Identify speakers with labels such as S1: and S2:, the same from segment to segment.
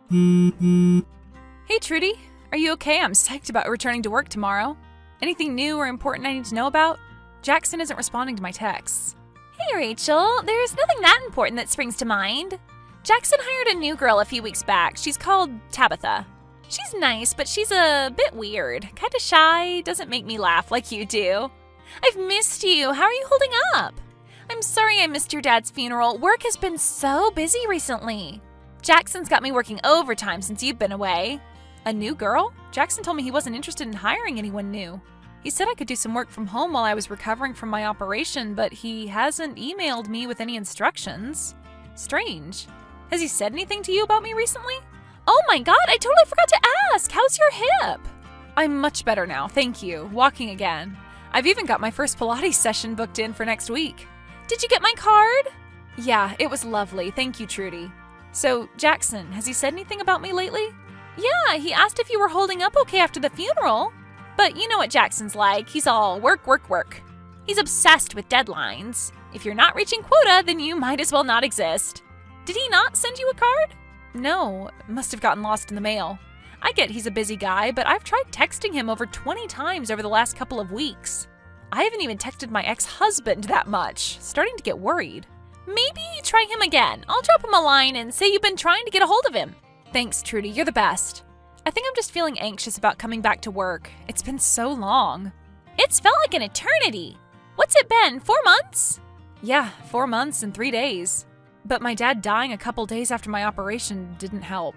S1: Hey Trudy, are you okay? I'm psyched about returning to work tomorrow. Anything new or important I need to know about? Jackson isn't responding to my texts.
S2: Hey Rachel, there's nothing that important that springs to mind. Jackson hired a new girl a few weeks back. She's called Tabitha. She's nice, but she's a bit weird. Kinda shy, doesn't make me laugh like you do. I've missed you. How are you holding up? I'm sorry I missed your dad's funeral. Work has been so busy recently. Jackson's got me working overtime since you've been away.
S1: A new girl? Jackson told me he wasn't interested in hiring anyone new. He said I could do some work from home while I was recovering from my operation, but he hasn't emailed me with any instructions. Strange. Has he said anything to you about me recently?
S2: Oh my god, I totally forgot to ask. How's your hip?
S1: I'm much better now, thank you. Walking again. I've even got my first Pilates session booked in for next week.
S2: Did you get my card?
S1: Yeah, it was lovely. Thank you, Trudy. So, Jackson, has he said anything about me lately?
S2: Yeah, he asked if you were holding up okay after the funeral. But you know what Jackson's like. He's all work, work, work. He's obsessed with deadlines. If you're not reaching quota, then you might as well not exist. Did he not send you a card?
S1: No, must have gotten lost in the mail. I get he's a busy guy, but I've tried texting him over 20 times over the last couple of weeks. I haven't even texted my ex-husband that much. Starting to get worried.
S2: Maybe try him again. I'll drop him a line and say you've been trying to get a hold of him.
S1: Thanks, Trudy. You're the best. I think I'm just feeling anxious about coming back to work. It's been so long.
S2: It's felt like an eternity. What's it been, 4 months?
S1: Yeah, 4 months and 3 days. But my dad dying a couple days after my operation didn't help.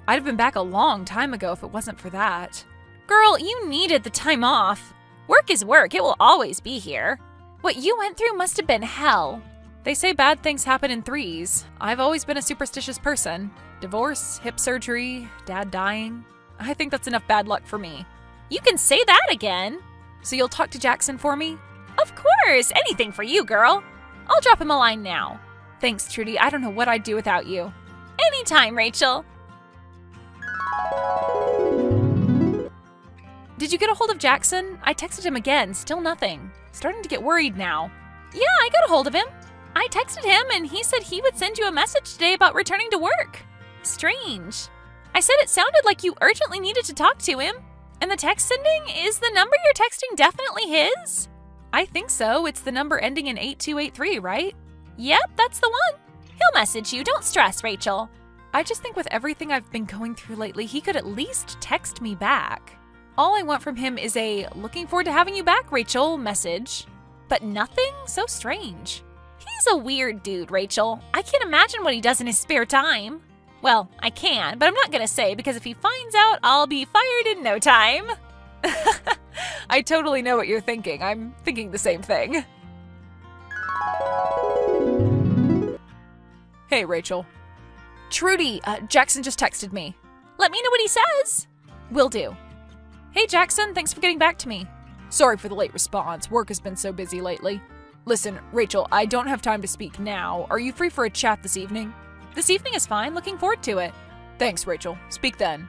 S1: I'd have been back a long time ago if it wasn't for that.
S2: Girl, you needed the time off. Work is work. It will always be here. What you went through must have been hell.
S1: They say bad things happen in threes. I've always been a superstitious person. Divorce, hip surgery, dad dying. I think that's enough bad luck for me.
S2: You can say that again.
S1: So you'll talk to Jackson for me?
S2: Of course. Anything for you, girl. I'll drop him a line now.
S1: Thanks, Trudy. I don't know what I'd do without you.
S2: Anytime, Rachel.
S1: Did you get a hold of Jackson? I texted him again. Still nothing. Starting to get worried now.
S2: Yeah, I got a hold of him. I texted him and he said he would send you a message today about returning to work. Strange. I said it sounded like you urgently needed to talk to him. And the text sending, is the number you're texting definitely his?
S1: I think so. It's the number ending in 8283, right?
S2: Yep, that's the one. He'll message you. Don't stress, Rachel.
S1: I just think with everything I've been going through lately, he could at least text me back. All I want from him is a "looking forward to having you back, Rachel" message. But nothing? So strange.
S2: He's a weird dude, Rachel. I can't imagine what he does in his spare time. Well, I can, but I'm not gonna say because if he finds out, I'll be fired in no time.
S1: I totally know what you're thinking. I'm thinking the same thing. Hey, Rachel. Trudy, Jackson just texted me.
S2: Let me know what he says.
S1: Will do. Hey, Jackson, thanks for getting back to me. Sorry for the late response. Work has been so busy lately. Listen, Rachel, I don't have time to speak now. Are you free for a chat this evening? This evening is fine. Looking forward to it. Thanks, Rachel. Speak then.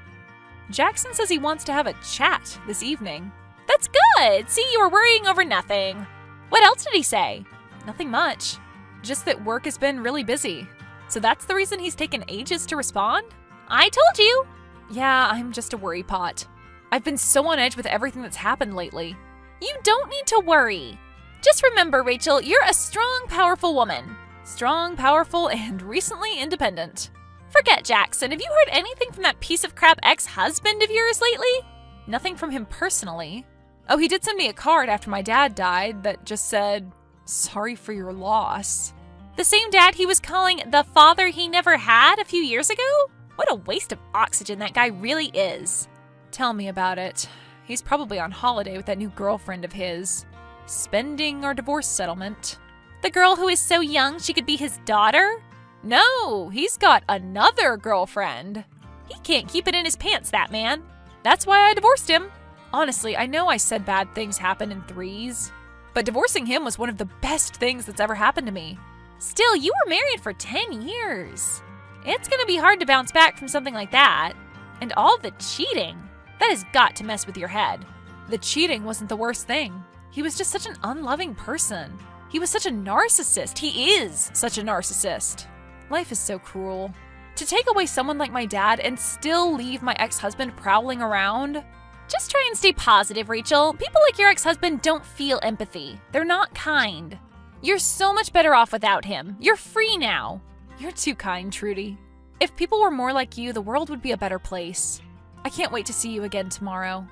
S1: Jackson says he wants to have a chat this evening.
S2: That's good. See, you were worrying over nothing. What else did he say?
S1: Nothing much. Just that work has been really busy. So that's the reason he's taken ages to respond?
S2: I told you.
S1: Yeah, I'm just a worry pot. I've been so on edge with everything that's happened lately.
S2: You don't need to worry. Just remember, Rachel, you're a strong, powerful woman.
S1: Strong, powerful, and recently independent.
S2: Forget Jackson. Have you heard anything from that piece of crap ex-husband of yours lately?
S1: Nothing from him personally. Oh, he did send me a card after my dad died that just said, "Sorry for your loss."
S2: The same dad he was calling the father he never had a few years ago? What a waste of oxygen that guy really is.
S1: Tell me about it. He's probably on holiday with that new girlfriend of his. Spending our divorce settlement.
S2: The girl who is so young she could be his daughter?
S1: No, he's got another girlfriend.
S2: He can't keep it in his pants, that man.
S1: That's why I divorced him. Honestly, I know I said bad things happen in threes, but divorcing him was one of the best things that's ever happened to me.
S2: Still, you were married for 10 years. It's gonna be hard to bounce back from something like that. And all the cheating. That has got to mess with your head.
S1: The cheating wasn't the worst thing. He was just such an unloving person. He was such a narcissist. He is such a narcissist. Life is so cruel. To take away someone like my dad and still leave my ex-husband prowling around?
S2: Just try and stay positive, Rachel. People like your ex-husband don't feel empathy. They're not kind. You're so much better off without him. You're free now.
S1: You're too kind, Trudy. If people were more like you, the world would be a better place. I can't wait to see you again tomorrow.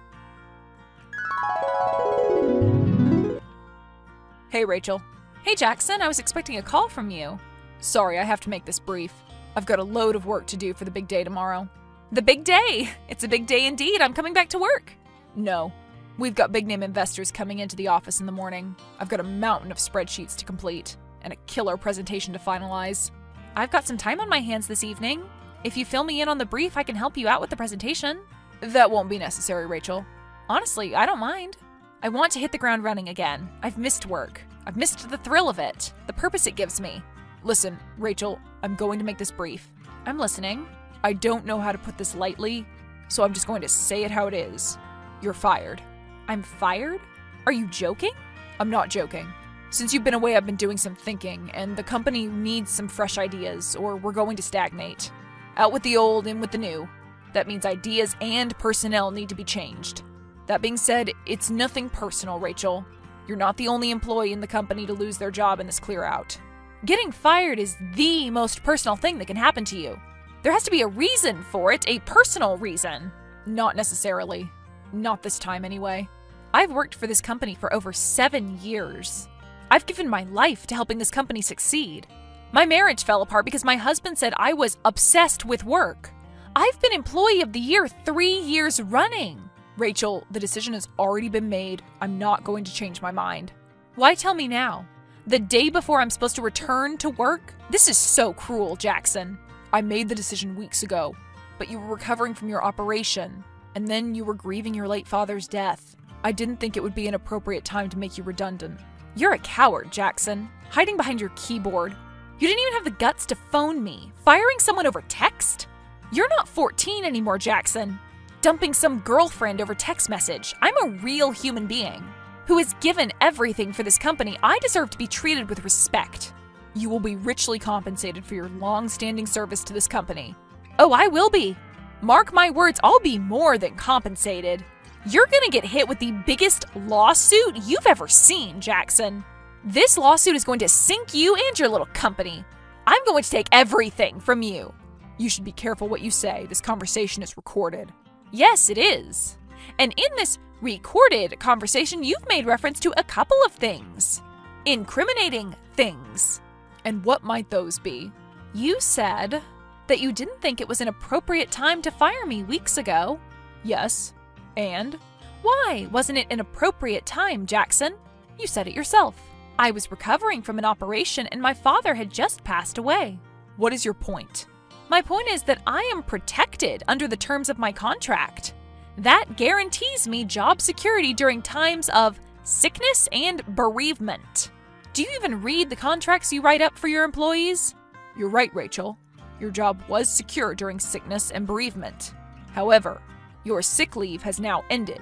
S1: Hey, Rachel. Hey, Jackson, I was expecting a call from you. Sorry, I have to make this brief. I've got a load of work to do for the big day tomorrow.
S2: The big day? It's a big day indeed. I'm coming back to work.
S1: No. We've got big-name investors coming into the office in the morning. I've got a mountain of spreadsheets to complete and a killer presentation to finalize.
S2: I've got some time on my hands this evening. If you fill me in on the brief, I can help you out with the presentation.
S1: That won't be necessary, Rachel.
S2: Honestly, I don't mind. I want to hit the ground running again. I've missed work. I've missed the thrill of it, the purpose it gives me.
S1: Listen, Rachel, I'm going to make this brief.
S2: I'm listening.
S1: I don't know how to put this lightly, so I'm just going to say it how it is. You're fired.
S2: I'm fired? Are you joking?
S1: I'm not joking. Since you've been away, I've been doing some thinking, and the company needs some fresh ideas, or we're going to stagnate. Out with the old, in with the new. That means ideas and personnel need to be changed. That being said, it's nothing personal, Rachel. You're not the only employee in the company to lose their job in this clear-out.
S2: Getting fired is the most personal thing that can happen to you. There has to be a reason for it, a personal reason.
S1: Not necessarily. Not this time, anyway.
S2: I've worked for this company for over 7 years. I've given my life to helping this company succeed. My marriage fell apart because my husband said I was obsessed with work. I've been Employee of the Year 3 years running.
S1: Rachel, the decision has already been made. I'm not going to change my mind.
S2: Why tell me now? The day before I'm supposed to return to work? This is so cruel, Jackson.
S1: I made the decision weeks ago, but you were recovering from your operation, and then you were grieving your late father's death. I didn't think it would be an appropriate time to make you redundant.
S2: You're a coward, Jackson, hiding behind your keyboard. You didn't even have the guts to phone me, firing someone over text? You're not 14 anymore, Jackson. Dumping some girlfriend over text message. I'm a real human being who has given everything for this company. I deserve to be treated with respect.
S1: You will be richly compensated for your long-standing service to this company.
S2: Oh, I will be. Mark my words, I'll be more than compensated. You're gonna get hit with the biggest lawsuit you've ever seen, Jackson. This lawsuit is going to sink you and your little company. I'm going to take everything from you.
S1: You should be careful what you say. This conversation is recorded.
S2: Yes, it is. And in this recorded conversation, you've made reference to a couple of things. Incriminating things.
S1: And what might those be?
S2: You said that you didn't think it was an appropriate time to fire me weeks ago.
S1: Yes. And?
S2: Why wasn't it an appropriate time, Jackson? You said it yourself. I was recovering from an operation and my father had just passed away.
S1: What is your point?
S2: My point is that I am protected under the terms of my contract. That guarantees me job security during times of sickness and bereavement. Do you even read the contracts you write up for your employees?
S1: You're right, Rachel. Your job was secure during sickness and bereavement. However, your sick leave has now ended.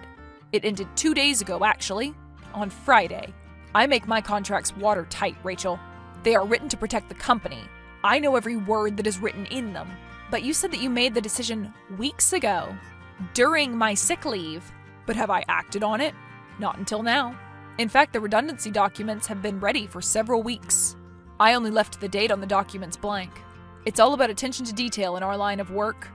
S1: It ended 2 days ago, actually, on Friday. I make my contracts watertight, Rachel. They are written to protect the company. I know every word that is written in them.
S2: But you said that you made the decision weeks ago, during my sick leave.
S1: But have I acted on it? Not until now. In fact, the redundancy documents have been ready for several weeks. I only left the date on the documents blank. It's all about attention to detail in our line of work.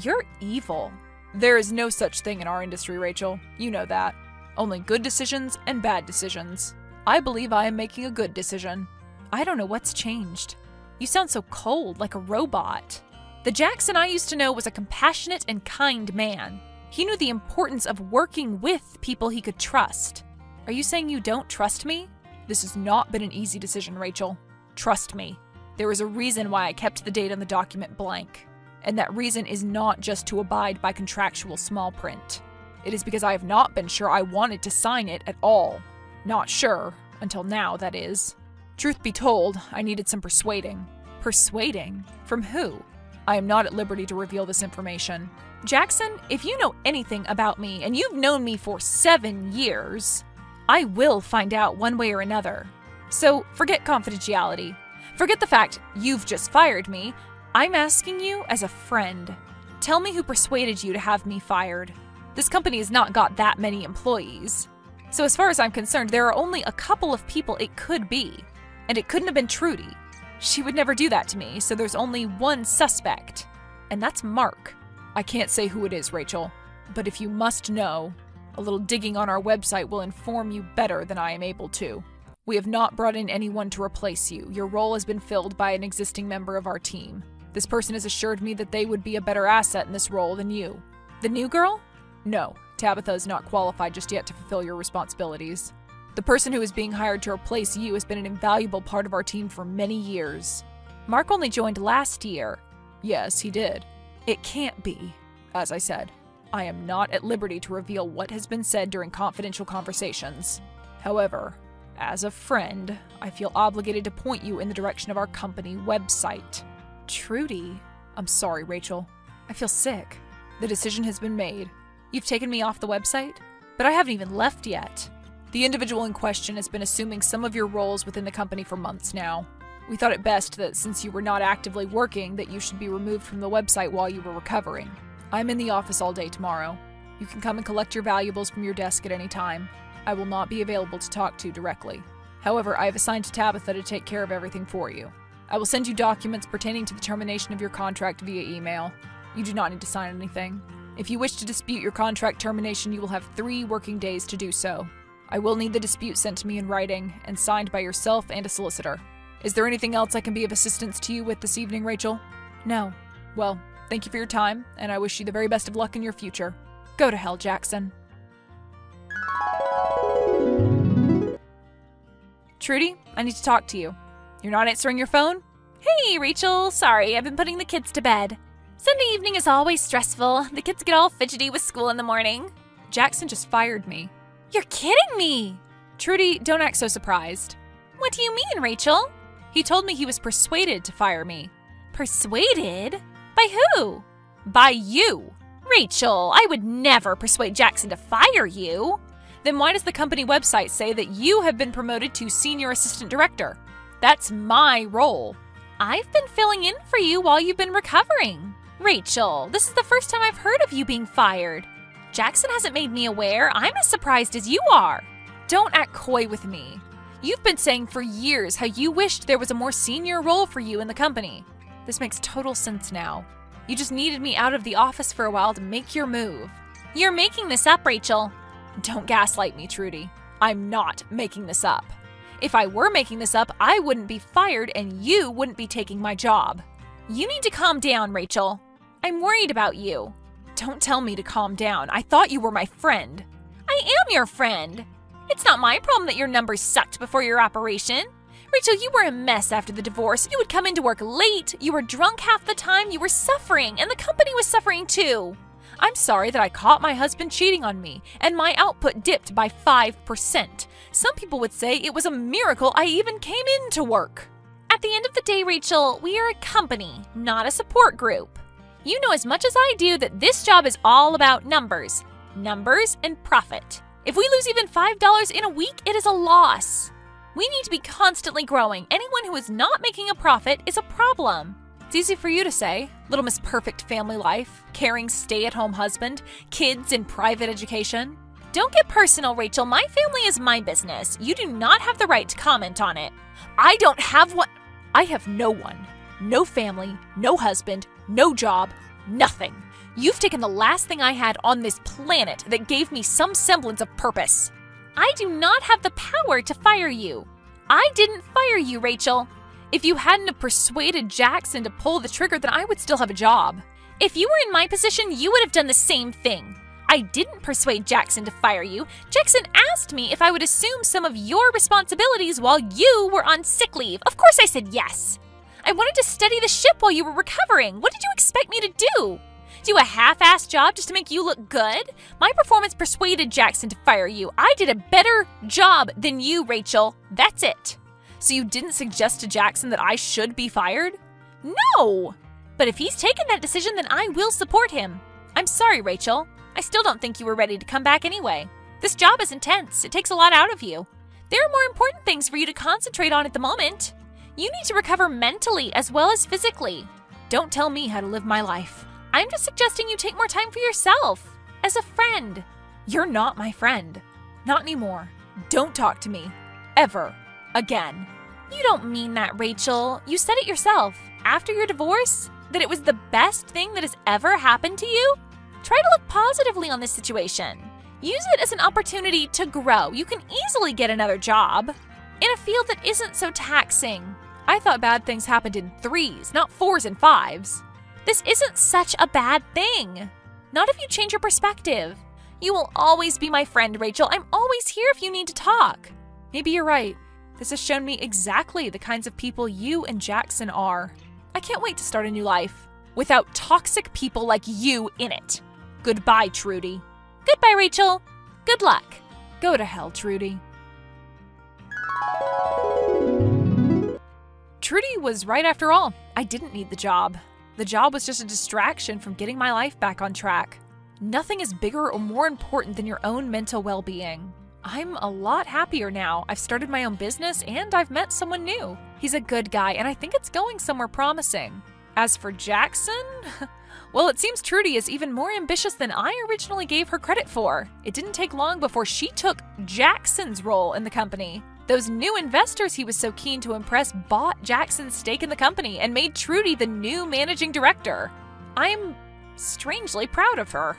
S2: You're evil.
S1: There is no such thing in our industry, Rachel. You know that. Only good decisions and bad decisions. I believe I am making a good decision.
S2: I don't know what's changed. You sound so cold, like a robot. The Jackson I used to know was a compassionate and kind man. He knew the importance of working with people he could trust. Are you saying you don't trust me?
S1: This has not been an easy decision, Rachel. Trust me. There is a reason why I kept the date on the document blank. And that reason is not just to abide by contractual small print. It is because I have not been sure I wanted to sign it at all. Not sure, until now, that is. Truth be told, I needed some persuading.
S2: Persuading? From who?
S1: I am not at liberty to reveal this information.
S2: Jackson, if you know anything about me, and you've known me for 7 years, I will find out one way or another. So forget confidentiality. Forget the fact you've just fired me.
S1: I'm asking you as a friend. Tell me who persuaded you to have me fired. This company has not got that many employees. So as far as I'm concerned, there are only a couple of people it could be. And it couldn't have been Trudy. She would never do that to me, so there's only one suspect. And that's Mark. I can't say who it is, Rachel. But if you must know, a little digging on our website will inform you better than I am able to. We have not brought in anyone to replace you. Your role has been filled by an existing member of our team. This person has assured me that they would be a better asset in this role than you. The new girl? No, Tabitha is not qualified just yet to fulfill your responsibilities. The person who is being hired to replace you has been an invaluable part of our team for many years. Mark only joined last year. Yes, he did. It can't be. As I said, I am not at liberty to reveal what has been said during confidential conversations. However, as a friend, I feel obligated to point you in the direction of our company website. Trudy? I'm sorry, Rachel. I feel sick. The decision has been made. You've taken me off the website? But I haven't even left yet. The individual in question has been assuming some of your roles within the company for months now. We thought it best that since you were not actively working, that you should be removed from the website while you were recovering. I'm in the office all day tomorrow. You can come and collect your valuables from your desk at any time. I will not be available to talk to directly. However, I have assigned Tabitha to take care of everything for you. I will send you documents pertaining to the termination of your contract via email. You do not need to sign anything. If you wish to dispute your contract termination, you will have 3 working days to do so. I will need the dispute sent to me in writing and signed by yourself and a solicitor. Is there anything else I can be of assistance to you with this evening, Rachel? No. Well, thank you for your time, and I wish you the very best of luck in your future. Go to hell, Jackson. Trudy, I need to talk to you. You're not answering your phone?
S2: Hey, Rachel. Sorry, I've been putting the kids to bed. Sunday evening is always stressful. The kids get all fidgety with school in the morning.
S1: Jackson just fired me.
S2: You're kidding me!
S1: Trudy, don't act so surprised.
S2: What do you mean, Rachel?
S1: He told me he was persuaded to fire me.
S2: Persuaded? By who?
S1: By you!
S2: Rachel, I would never persuade Jackson to fire you.
S1: Then why does the company website say that you have been promoted to senior assistant director? That's my role.
S2: I've been filling in for you while you've been recovering. Rachel, this is the first time I've heard of you being fired. Jackson hasn't made me aware. I'm as surprised as you are.
S1: Don't act coy with me. You've been saying for years how you wished there was a more senior role for you in the company. This makes total sense now. You just needed me out of the office for a while to make your move.
S2: You're making this up, Rachel.
S1: Don't gaslight me, Trudy. I'm not making this up. If I were making this up, I wouldn't be fired and you wouldn't be taking my job.
S2: You need to calm down, Rachel. I'm worried about you.
S1: Don't tell me to calm down. I thought you were my friend.
S2: I am your friend. It's not my problem that your numbers sucked before your operation. Rachel, you were a mess after the divorce. You would come into work late. You were drunk half the time. You were suffering, and the company was suffering too.
S1: I'm sorry that I caught my husband cheating on me, and my output dipped by 5%. Some people would say it was a miracle I even came into work.
S2: At the end of the day, Rachel, we are a company, not a support group. You know as much as I do that this job is all about numbers. Numbers and profit. If we lose even $5 in a week, it is a loss. We need to be constantly growing. Anyone who is not making a profit is a problem.
S1: It's easy for you to say. Little Miss Perfect family life, caring stay-at-home husband, kids in private education.
S2: Don't get personal, Rachel. My family is my business. You do not have the right to comment on it.
S1: I don't have one. I have no one. No family, no husband, no job, nothing. You've taken the last thing I had on this planet that gave me some semblance of purpose.
S2: I do not have the power to fire you. I didn't fire you, Rachel.
S1: If you hadn't have persuaded Jackson to pull the trigger, then I would still have a job.
S2: If you were in my position, you would have done the same thing. I didn't persuade Jackson to fire you. Jackson asked me if I would assume some of your responsibilities while you were on sick leave. Of course I said yes. I wanted to steady the ship while you were recovering. What did you expect me to do? Do a half-assed job just to make you look good? My performance persuaded Jackson to fire you. I did a better job than you, Rachel. That's it.
S1: So you didn't suggest to Jackson that I should be fired?
S2: No! But if he's taken that decision, then I will support him. I'm sorry, Rachel. I still don't think you were ready to come back anyway. This job is intense. It takes a lot out of you. There are more important things for you to concentrate on at the moment. You need to recover mentally as well as physically.
S1: Don't tell me how to live my life.
S2: I'm just suggesting you take more time for yourself. As a friend.
S1: You're not my friend. Not anymore. Don't talk to me. Ever. Again.
S2: You don't mean that, Rachel. You said it yourself. After your divorce, that it was the best thing that has ever happened to you? Try to look positively on this situation. Use it as an opportunity to grow. You can easily get another job in a field that isn't so taxing.
S1: I thought bad things happened in 3s, not 4s and 5s.
S2: This isn't such a bad thing. Not if you change your perspective. You will always be my friend, Rachel. I'm always here if you need to talk.
S1: Maybe you're right. This has shown me exactly the kinds of people you and Jackson are. I can't wait to start a new life without toxic people like you in it. Goodbye, Trudy.
S2: Goodbye, Rachel. Good luck.
S1: Go to hell, Trudy. Trudy was right after all. I didn't need the job. The job was just a distraction from getting my life back on track. Nothing is bigger or more important than your own mental well-being. I'm a lot happier now. I've started my own business and I've met someone new. He's a good guy and I think it's going somewhere promising. As for Jackson, well, it seems Trudy is even more ambitious than I originally gave her credit for. It didn't take long before she took Jackson's role in the company. Those new investors he was so keen to impress bought Jackson's stake in the company and made Trudy the new managing director. I'm strangely proud of her.